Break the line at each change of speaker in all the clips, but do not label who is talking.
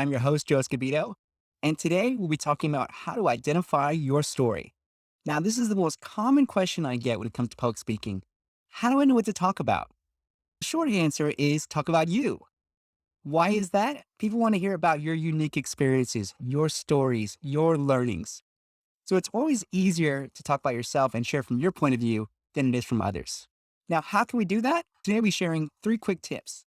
I'm your host, Joe Escobedo, and today we'll be talking about how to identify your story. Now, this is the most common question I get when it comes to public speaking. How do I know what to talk about? The short answer is talk about you. Why is that? People want to hear about your unique experiences, your stories, your learnings. So it's always easier to talk about yourself and share from your point of view than it is from others. Now, how can we do that? Today, we'll be sharing 3 quick tips.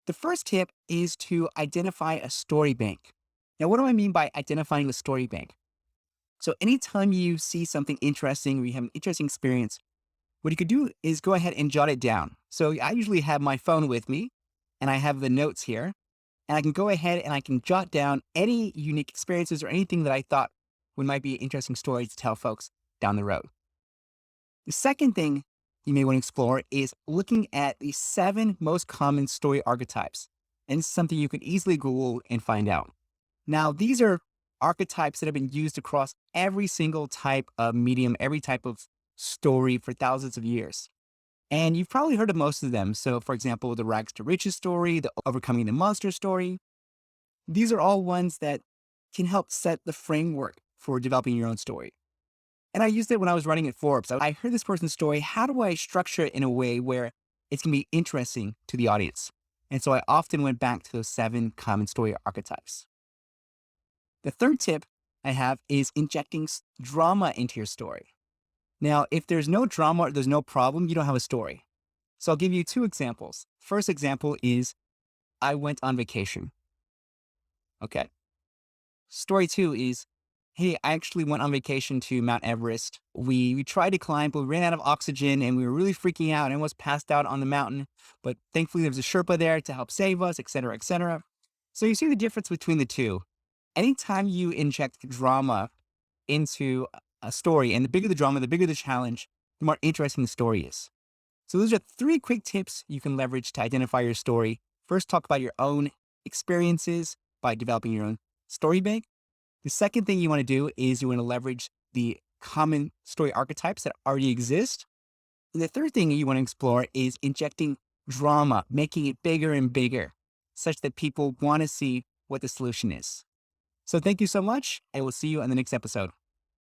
The first tip is to identify a story bank. Now, what do I mean by identifying a story bank? So, anytime you see something interesting or you have an interesting experience, what you could do is go ahead and jot it down. So, I usually have my phone with me and I have the notes here, and I can go ahead and I can jot down any unique experiences or anything that I thought would might be an interesting story to tell folks down the road. The second thing you may want to explore is looking at the 7 most common story archetypes. And this is something you can easily Google and find out. Now, these are archetypes that have been used across every single type of medium, every type of story for thousands of years. And you've probably heard of most of them. So, for example, the rags to riches story, the overcoming the monster story. These are all ones that can help set the framework for developing your own story. And I used it when I was writing at Forbes. I heard this person's story. How do I structure it in a way where it's going to be interesting to the audience? And so I often went back to those 7 common story archetypes. The third tip I have is injecting drama into your story. Now, if there's no drama or there's no problem, you don't have a story. So I'll give you 2 examples. First example is I went on vacation. Okay. Story 2 is, hey, I actually went on vacation to Mount Everest. We tried to climb, but we ran out of oxygen and we were really freaking out and almost passed out on the mountain. But thankfully, there was a Sherpa there to help save us, et cetera, et cetera. So you see the difference between the two. Anytime you inject drama into a story, and the bigger the drama, the bigger the challenge, the more interesting the story is. So those are 3 quick tips you can leverage to identify your story. First, talk about your own experiences by developing your own story bank. The second thing you want to do is you want to leverage the common story archetypes that already exist. And the third thing you want to explore is injecting drama, making it bigger and bigger, such that people want to see what the solution is. So thank you so much. I will see you on the next episode.